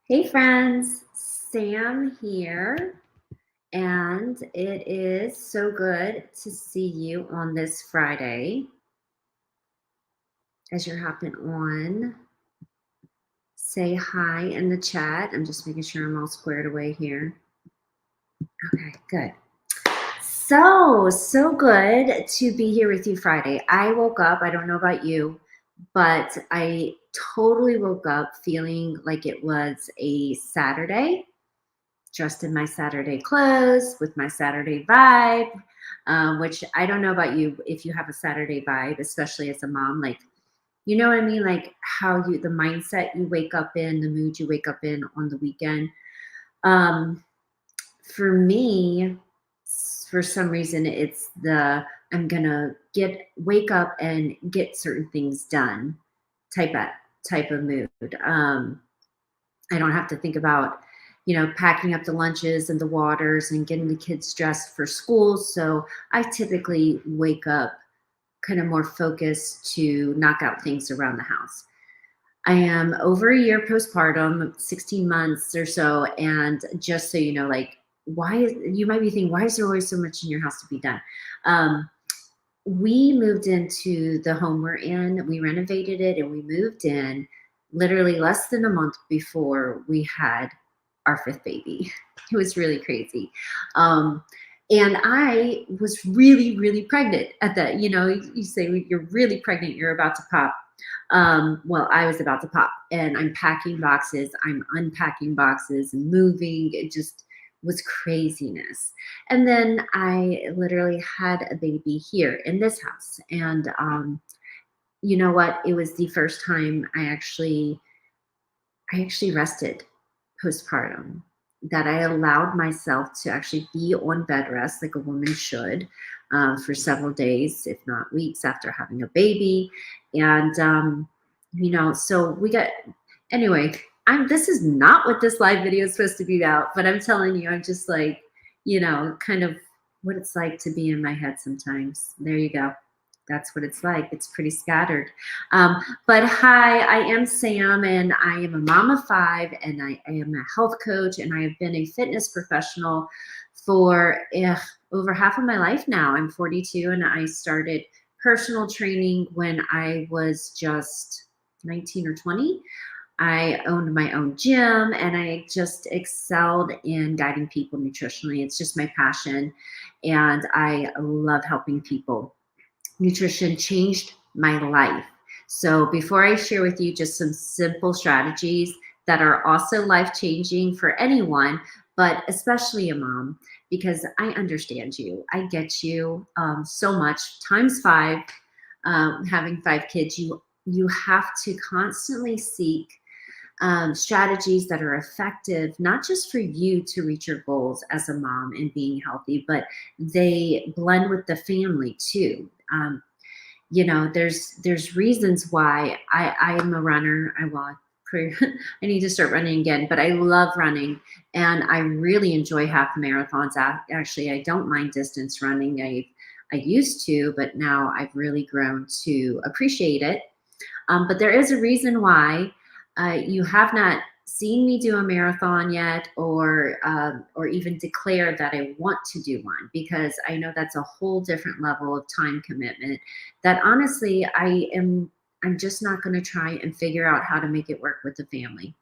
Hey friends, Sam here, and it is so good to see you on this Friday. As you're hopping on, say hi in the chat. I'm just making sure I'm all squared away here. Okay, good. So good to be here with you Friday. I woke up, I don't know about you, but I totally woke up feeling like it was a Saturday, dressed in my Saturday clothes with my Saturday vibe, which I don't know about you if you have a Saturday vibe, especially as a mom. Like, you know what I mean? Like how the mindset you wake up in, the mood you wake up in on the weekend. Um, for me, for some reason, it's I'm gonna wake up and get certain things done type of type of mood. I don't have to think about, packing up the lunches and the waters and getting the kids dressed for school. So I typically wake up kind of more focused to knock out things around the house. I am over a year postpartum, 16 months or so. And just so you know, like, you might be thinking, why is there always so much in your house to be done? Um, we moved into the home we're in, we renovated it, and we moved in literally less than a month before we had our fifth baby. It was really crazy. Um, and I was really, really pregnant at that. You say you're really pregnant, you're about to pop. Well, I was about to pop, and I'm packing boxes, I'm unpacking boxes and moving. It just was craziness. And then I literally had a baby here in this house. And you know what? It was the first time I actually rested postpartum, that I allowed myself to actually be on bed rest like a woman should, for several days, if not weeks, after having a baby. And, so we got, anyway, this is not what this live video is supposed to be about, but I'm telling you, I'm just like, kind of what it's like to be in my head sometimes. There you go. That's what it's like. It's pretty scattered. But hi, I am Sam, and I am a mom of five, and I am a health coach, and I have been a fitness professional for over half of my life now. I'm 42, and I started personal training when I was just 19 or 20. I owned my own gym, and I just excelled in guiding people nutritionally. It's just my passion, and I love helping people. Nutrition changed my life. So before I share with you just some simple strategies that are also life changing for anyone, but especially a mom, because I understand you, I get you so much. Times five, having five kids, you have to constantly seek strategies that are effective, not just for you to reach your goals as a mom and being healthy, but they blend with the family too. There's reasons why I am a runner. I need to start running again, but I love running, and I really enjoy half marathons. Actually, I don't mind distance running. I used to, but now I've really grown to appreciate it. But there is a reason why you have not seen me do a marathon yet, or even declare that I want to do one, because I know that's a whole different level of time commitment that honestly I'm just not going to try and figure out how to make it work with the family.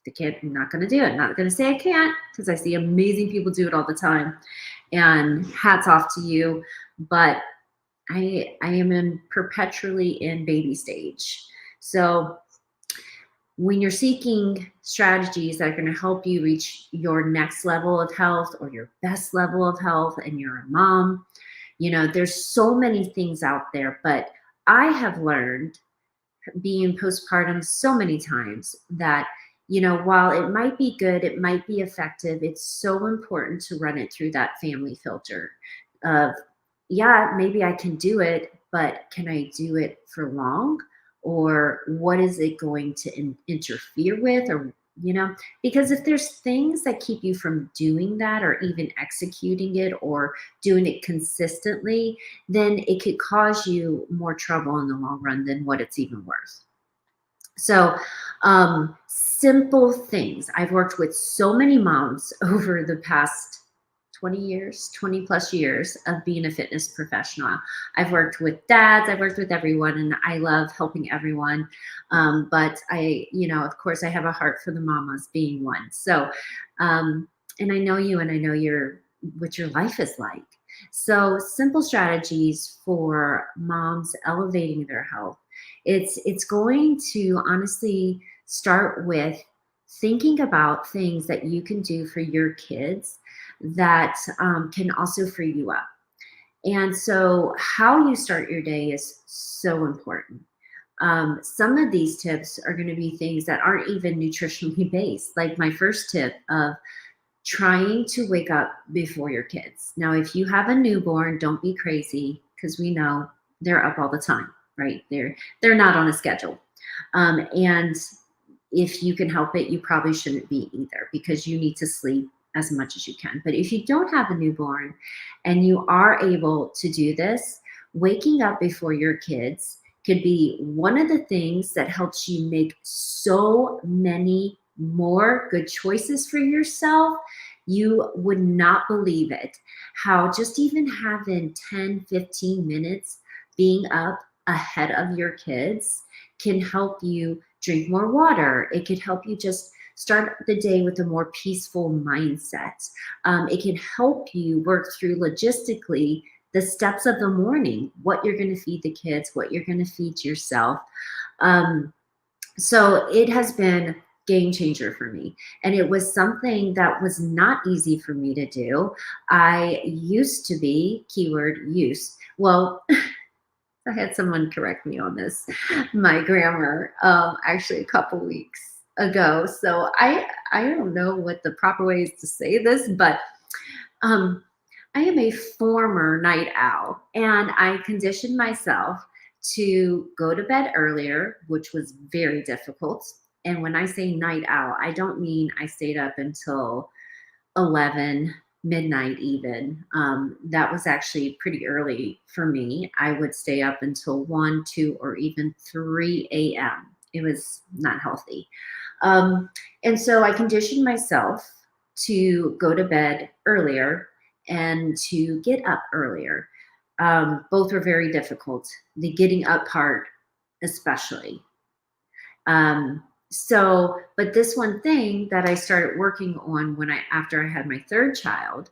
The kid, I'm not going to do it. I'm not going to say I can't, because I see amazing people do it all the time, and hats off to you. But I am perpetually in baby stage. So when you're seeking strategies that are going to help you reach your next level of health or your best level of health, and you're a mom, there's so many things out there. But I have learned, being postpartum so many times, that while it might be good, it might be effective, it's so important to run it through that family filter of, yeah, maybe I can do it, but can I do it for long? Or what is it going to interfere with? Or, because if there's things that keep you from doing that, or even executing it, or doing it consistently, then it could cause you more trouble in the long run than what it's even worth. So, simple things. I've worked with so many moms over the past 20 years, 20 plus years of being a fitness professional. I've worked with dads, I've worked with everyone, and I love helping everyone. But of course, I have a heart for the mamas being one. So, and I know you and I know what your life is like. So, simple strategies for moms elevating their health. It's going to honestly start with thinking about things that you can do for your kids that can also free you up. And so, how you start your day is so important. Some of these tips are going to be things that aren't even nutritionally based, like my first tip of trying to wake up before your kids. Now, if you have a newborn, don't be crazy because we know they're up all the time, right? They're not on a schedule. And if you can help it, you probably shouldn't be either because you need to sleep as much as you can. But if you don't have a newborn and you are able to do this, waking up before your kids could be one of the things that helps you make so many more good choices for yourself. You would not believe it how just even having 10, 15 minutes being up ahead of your kids can help you drink more water. It could help you just start the day with a more peaceful mindset. It can help you work through logistically the steps of the morning, what you're going to feed the kids, what you're going to feed yourself. Um, so it has been game changer for me, and it was something that was not easy for me to do. I used to be, keyword use, well, I had someone correct me on this, my grammar, actually a couple weeks ago. So I don't know what the proper way is to say this, but um, I am a former night owl, and I conditioned myself to go to bed earlier, which was very difficult. And when I say night owl, I don't mean I stayed up until 11 midnight even. That was actually pretty early for me. I would stay up until 1, 2, or even 3 a.m. It was not healthy. um, and so I conditioned myself to go to bed earlier and to get up earlier. Both were very difficult, the getting up part especially. But this one thing that I started working on after I had my third child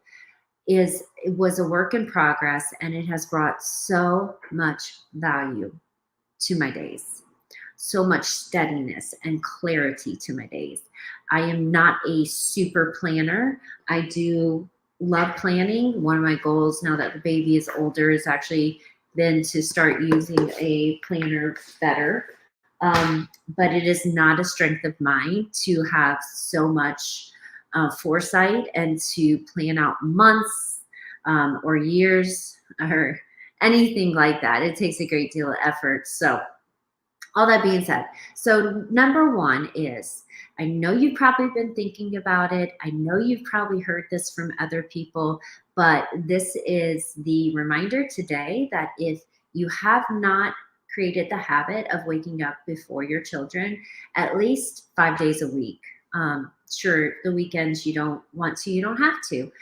it was a work in progress, and it has brought so much value to my days, so much steadiness and clarity to my days. I am not a super planner. I do love planning. One of my goals now that the baby is older is actually then to start using a planner better. But it is not a strength of mine to have so much foresight and to plan out months or years or anything like that. It takes a great deal of effort. So, all that being said, so number one is I know you've probably been thinking about it. I know you've probably heard this from other people, but this is the reminder today that if you have not created the habit of waking up before your children at least 5 days a week, sure, the weekends you don't want to, you don't have to,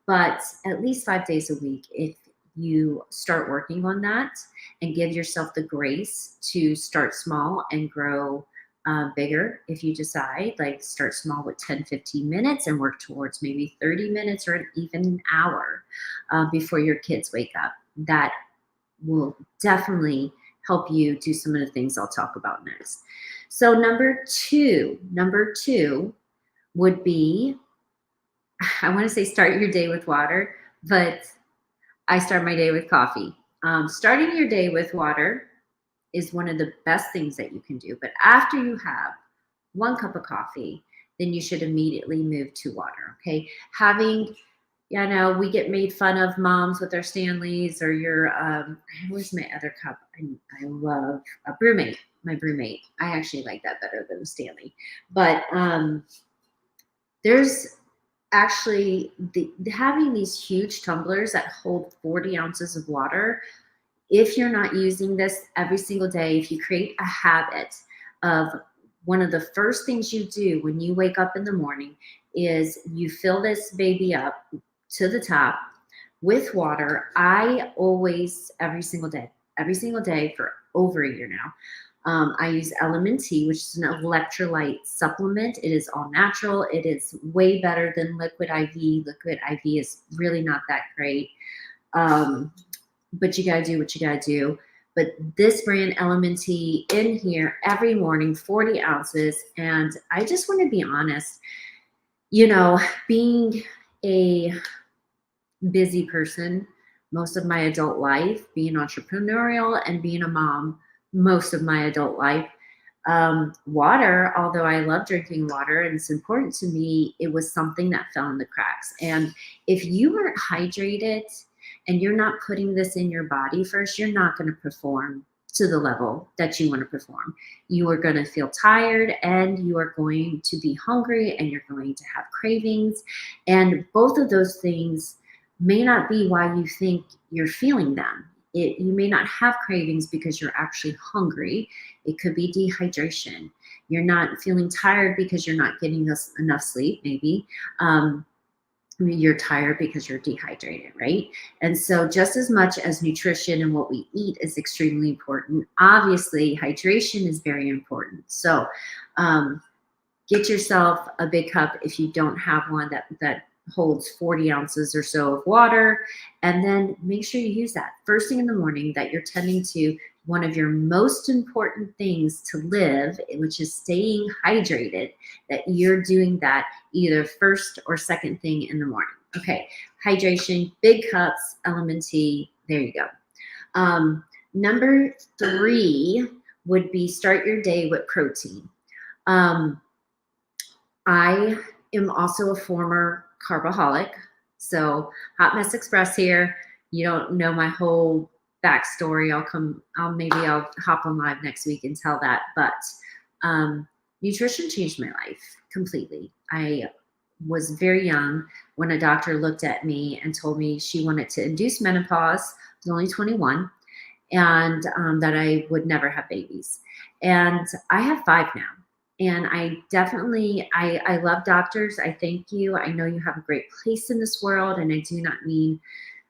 but at least 5 days a week, if you start working on that and give yourself the grace to start small and grow bigger. If you decide, like, start small with 10, 15 minutes and work towards maybe 30 minutes or even an hour before your kids wake up, that will definitely help you do some of the things I'll talk about next. So number two would be, I want to say start your day with water, but I start my day with coffee. Starting your day with water is one of the best things that you can do. But after you have 1 cup of coffee, then you should immediately move to water. Okay. We get made fun of moms with their Stanleys or where's my other cup? I love a BrewMate, my BrewMate. I actually like that better than the Stanley. But there's actually having these huge tumblers that hold 40 ounces of water. If you're not using this every single day, if you create a habit of one of the first things you do when you wake up in the morning is you fill this baby up to the top with water. I always, every single day for over a year now, I use LMNT, which is an electrolyte supplement. It is all natural. It is way better than Liquid IV. Liquid IV is really not that great. But you got to do what you got to do. But this brand LMNT in here every morning, 40 ounces. And I just want to be honest, being a busy person most of my adult life, being entrepreneurial and being a mom most of my adult life, water, although I love drinking water and it's important to me, it was something that fell in the cracks. And if you aren't hydrated and you're not putting this in your body first, you're not going to perform to the level that you want to perform. You are going to feel tired and you are going to be hungry and you're going to have cravings. And both of those things may not be why you think you're feeling them. You may not have cravings because you're actually hungry. It could be dehydration. You're not feeling tired because you're not getting enough sleep, maybe. You're tired because you're dehydrated, right? And so just as much as nutrition and what we eat is extremely important, obviously hydration is very important. So get yourself a big cup if you don't have one that holds 40 ounces or so of water, and then make sure you use that first thing in the morning, that you're tending to one of your most important things to live, which is staying hydrated, that you're doing that either first or second thing in the morning. Okay, hydration, big cups, LMNT, there you go. Number 3 would be start your day with protein. I am also a former carbaholic. So Hot Mess Express here. You don't know my whole backstory. I'll hop on live next week and tell that. But nutrition changed my life completely. I was very young when a doctor looked at me and told me she wanted to induce menopause. I was only 21, and that I would never have babies. And I have 5 now. And I love doctors. I thank you. I know you have a great place in this world, and I do not mean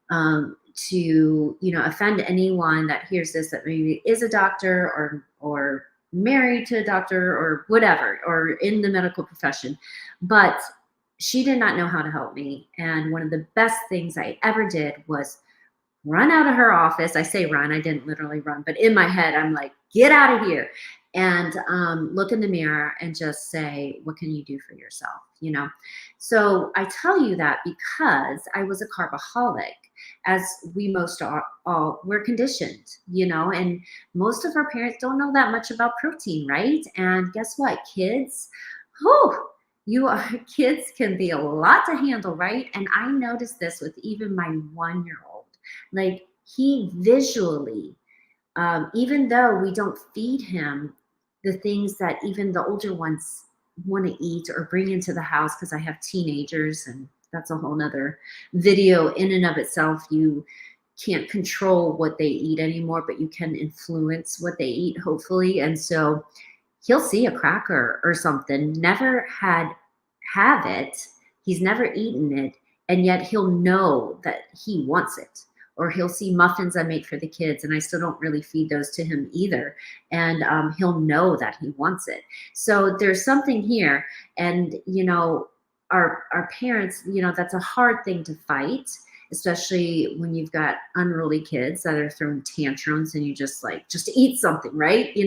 to offend anyone that hears this, that maybe is a doctor or married to a doctor or whatever, or in the medical profession. But she did not know how to help me. And one of the best things I ever did was run out of her office. I say run, I didn't literally run, but in my head, I'm like, get out of here. And look in the mirror and just say, what can you do for yourself? So I tell you that because I was a carbaholic, as we most all were conditioned, and most of our parents don't know that much about protein, right? And guess what, kids, kids can be a lot to handle, right? And I noticed this with even my 1-year-old. Like, he visually, even though we don't feed him the things that even the older ones want to eat or bring into the house, because I have teenagers, and that's a whole nother video in and of itself. You can't control what they eat anymore, but you can influence what they eat, hopefully. And so he'll see a cracker or something, never have it, he's never eaten it, and yet he'll know that he wants it. Or he'll see muffins I make for the kids, and I still don't really feed those to him either. And he'll know that he wants it. So there's something here. And, our parents, that's a hard thing to fight, especially when you've got unruly kids that are throwing tantrums and you just eat something, right?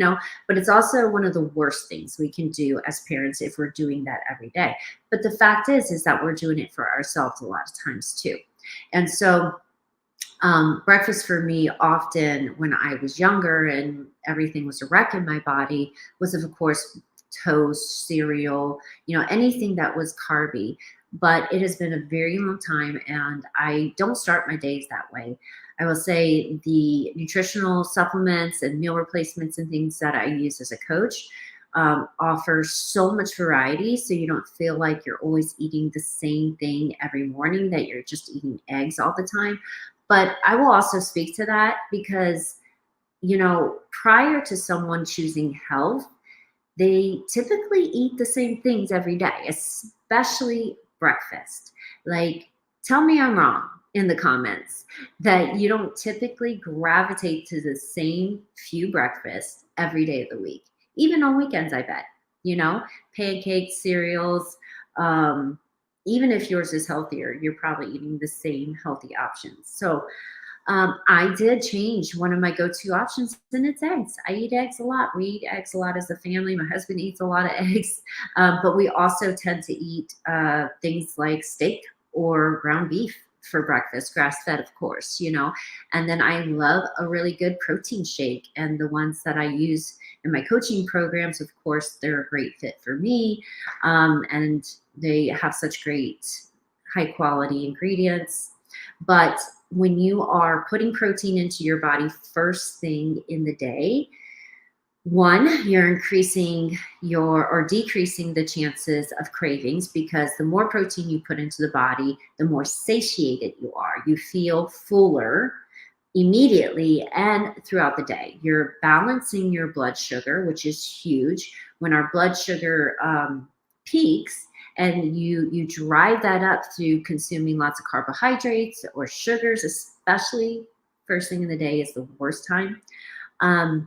But it's also one of the worst things we can do as parents if we're doing that every day. But the fact is that we're doing it for ourselves a lot of times too. And so breakfast for me often when I was younger and everything was a wreck in my body was, of course, toast, cereal, anything that was carby. But it has been a very long time, and I don't start my days that way. I will say the nutritional supplements and meal replacements and things that I use as a coach offer so much variety, so you don't feel like you're always eating the same thing every morning, that you're just eating eggs all the time. But I will also speak to that because, prior to someone choosing health, they typically eat the same things every day, especially breakfast. Like, tell me I'm wrong in the comments that you don't typically gravitate to the same few breakfasts every day of the week, even on weekends, I bet. You know, pancakes, cereals, um, even if yours is healthier, you're probably eating the same healthy options. So, I did change one of my go-to options, and it's eggs. I eat eggs a lot. We eat eggs a lot as a family. My husband eats a lot of eggs, but we also tend to eat things like steak or ground beef for breakfast, grass-fed, of course, you know. And then I love a really good protein shake, and the ones that I use in my coaching programs, of course, they're a great fit for me, and they have such great high quality ingredients. But when you are putting protein into your body first thing in the day, one, you're increasing your or decreasing the chances of cravings because the more protein you put into the body, the more satiated you are. You feel fuller immediately and throughout the day. You're balancing your blood sugar, which is huge. When our blood sugar peaks, and you drive that up through consuming lots of carbohydrates or sugars, especially first thing in the day is the worst time. Um,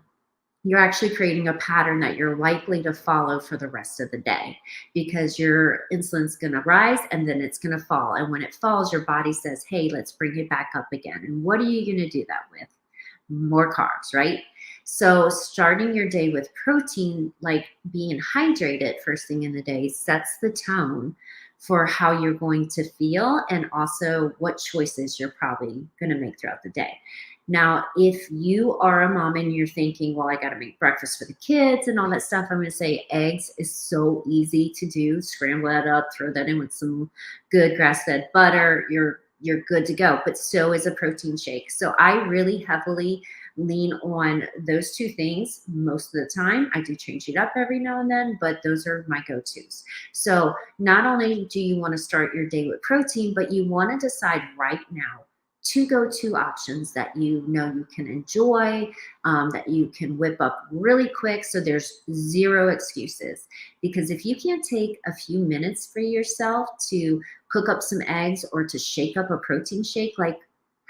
you're actually creating a pattern that you're likely to follow for the rest of the day because your insulin's going to rise and then it's going to fall. And when it falls, your body says, hey, let's bring it back up again. And what are you going to do that with? More carbs, right? So starting your day with protein, like being hydrated first thing in the day, sets the tone for how you're going to feel and also what choices you're probably going to make throughout the day. Now, if you are a mom and you're thinking, well, I got to make breakfast for the kids and all that stuff, I'm going to say eggs is so easy to do. Scramble that up, throw that in with some good grass-fed butter. You're good to go. But so is a protein shake. So I really heavily lean on those two things most of the time. I do change it up every now and then, but those are my go-tos. So not only do you want to start your day with protein, but you want to decide right now two go-to options that you know you can enjoy, that you can whip up really quick so there's zero excuses. Because if you can't take a few minutes for yourself to cook up some eggs or to shake up a protein shake, like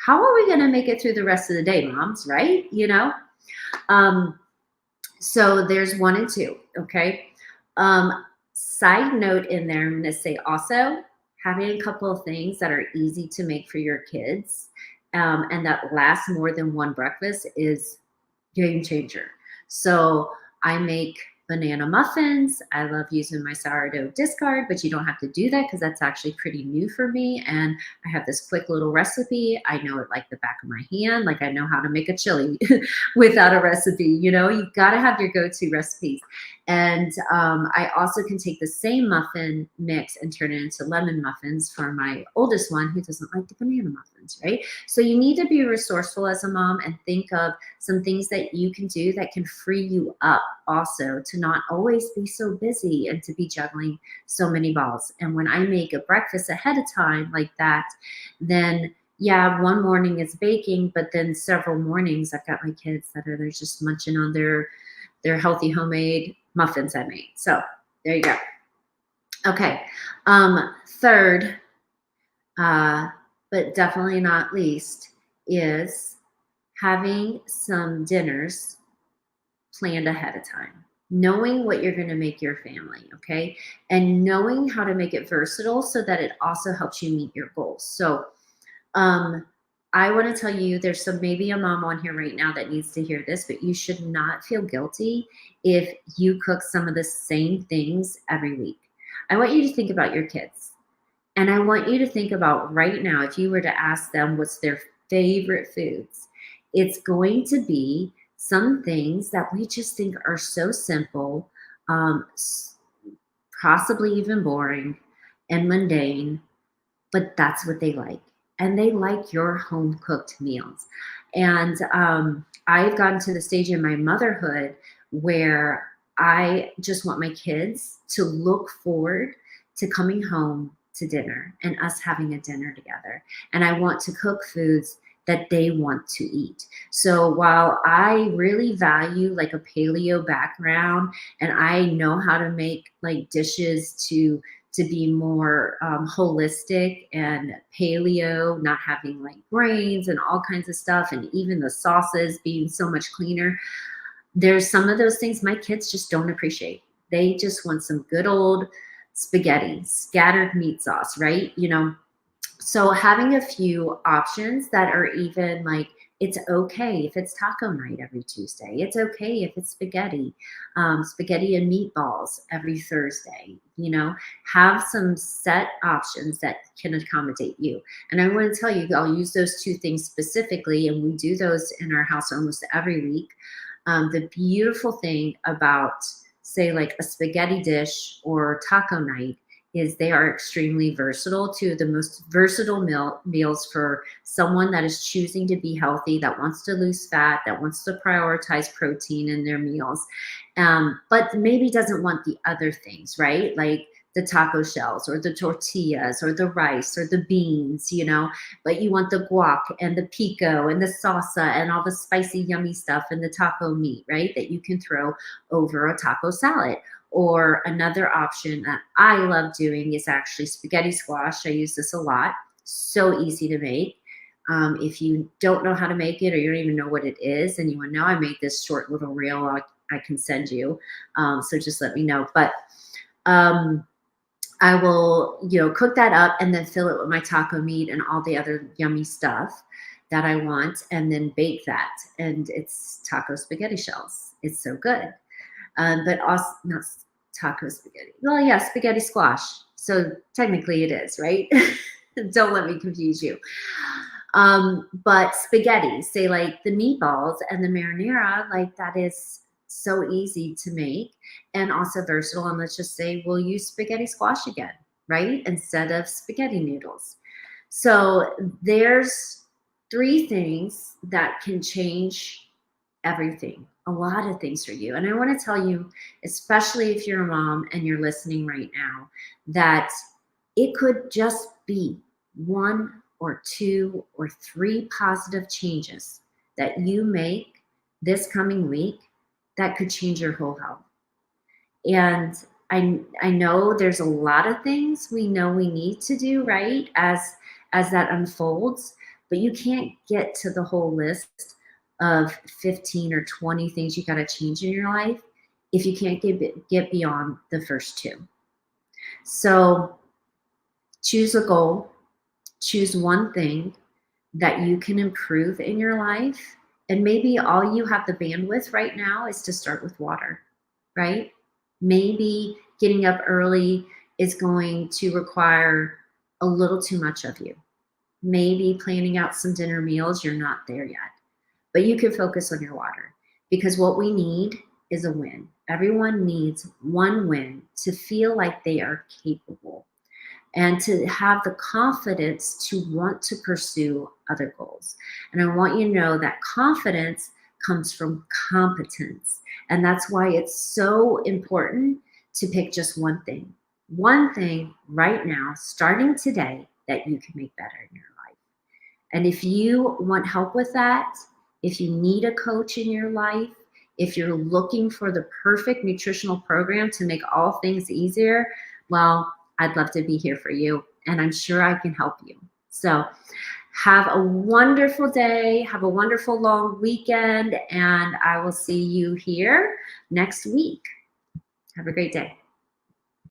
how are we going to make it through the rest of the day, moms, right? You know? So there's one and two, okay? Side note in there, I'm going to say also having a couple of things that are easy to make for your kids and that last more than one breakfast is game changer. So I make banana muffins. I love using my sourdough discard, but you don't have to do that because that's actually pretty new for me. And I have this quick little recipe. I know it like the back of my hand. Like I know how to make a chili without a recipe. You know, you've got to have your go-to recipes. And I also can take the same muffin mix and turn it into lemon muffins for my oldest one who doesn't like the banana muffins, right? So you need to be resourceful as a mom and think of some things that you can do that can free you up also to not always be so busy and to be juggling so many balls. And when I make a breakfast ahead of time like that, then yeah, one morning is baking, but then several mornings I've got my kids that are they're just munching on their healthy homemade muffins I made. So there you go. Okay. Third, but definitely not least, is having some dinners planned ahead of time. Knowing what you're going to make your family, okay? And knowing how to make it versatile so that it also helps you meet your goals. So I want to tell you there's some maybe a mom on here right now that needs to hear this, but you should not feel guilty if you cook some of the same things every week. I want you to think about your kids. And I want you to think about right now, if you were to ask them what's their favorite foods, it's going to be some things that we just think are so simple, possibly even boring and mundane, but that's what they like. And they like your home cooked meals. And I've gotten to the stage in my motherhood where I just want my kids to look forward to coming home to dinner and us having a dinner together. And I want to cook foods that they want to eat. So while I really value like a paleo background and I know how to make like dishes to be more holistic and paleo, not having like grains and all kinds of stuff, and even the sauces being so much cleaner, there's some of those things my kids just don't appreciate. They just want some good old spaghetti, scattered meat sauce, right? So having a few options that are even like, it's okay if it's taco night every Tuesday. It's okay if it's spaghetti and meatballs every Thursday. Have some set options that can accommodate you. And I want to tell you, I'll use those two things specifically, and we do those in our house almost every week. The beautiful thing about, say, like a spaghetti dish or taco night is they are extremely versatile, to the most versatile meals for someone that is choosing to be healthy, that wants to lose fat, that wants to prioritize protein in their meals, but maybe doesn't want the other things, right? Like the taco shells or the tortillas or the rice or the beans, but you want the guac and the pico and the salsa and all the spicy, yummy stuff and the taco meat, right? That you can throw over a taco salad. Or another option that I love doing is actually spaghetti squash. I use this a lot. So easy to make. If you don't know how to make it, or you don't even know what it is, and you want to know, I made this short little reel I can send you. So just let me know. But I will, cook that up and then fill it with my taco meat and all the other yummy stuff that I want, and then bake that. And it's taco spaghetti shells. It's so good. But also not taco spaghetti. Well, yeah, spaghetti squash. So technically it is, right? Don't let me confuse you. But spaghetti, say like the meatballs and the marinara, like that is so easy to make and also versatile. And let's just say we'll use spaghetti squash again, right? Instead of spaghetti noodles. So there's 3 things that can change everything, a lot of things for you. And I want to tell you, especially if you're a mom and you're listening right now, that it could just be 1 or 2 or 3 positive changes that you make this coming week that could change your whole health. And I know there's a lot of things we know we need to do, right, as that unfolds, but you can't get to the whole list of 15 or 20 things you got to change in your life if you can't get beyond the first 2. So choose a goal, choose one thing that you can improve in your life. And maybe all you have the bandwidth right now is to start with water, right? Maybe getting up early is going to require a little too much of you. Maybe planning out some dinner meals, you're not there yet. But you can focus on your water, because what we need is a win. Everyone needs one win to feel like they are capable and to have the confidence to want to pursue other goals. And I want you to know that confidence comes from competence. And that's why it's so important to pick just one thing right now, starting today, that you can make better in your life. And if you want help with that, if you need a coach in your life, if you're looking for the perfect nutritional program to make all things easier, well, I'd love to be here for you, and I'm sure I can help you. So have a wonderful day, have a wonderful long weekend, and I will see you here next week. Have a great day.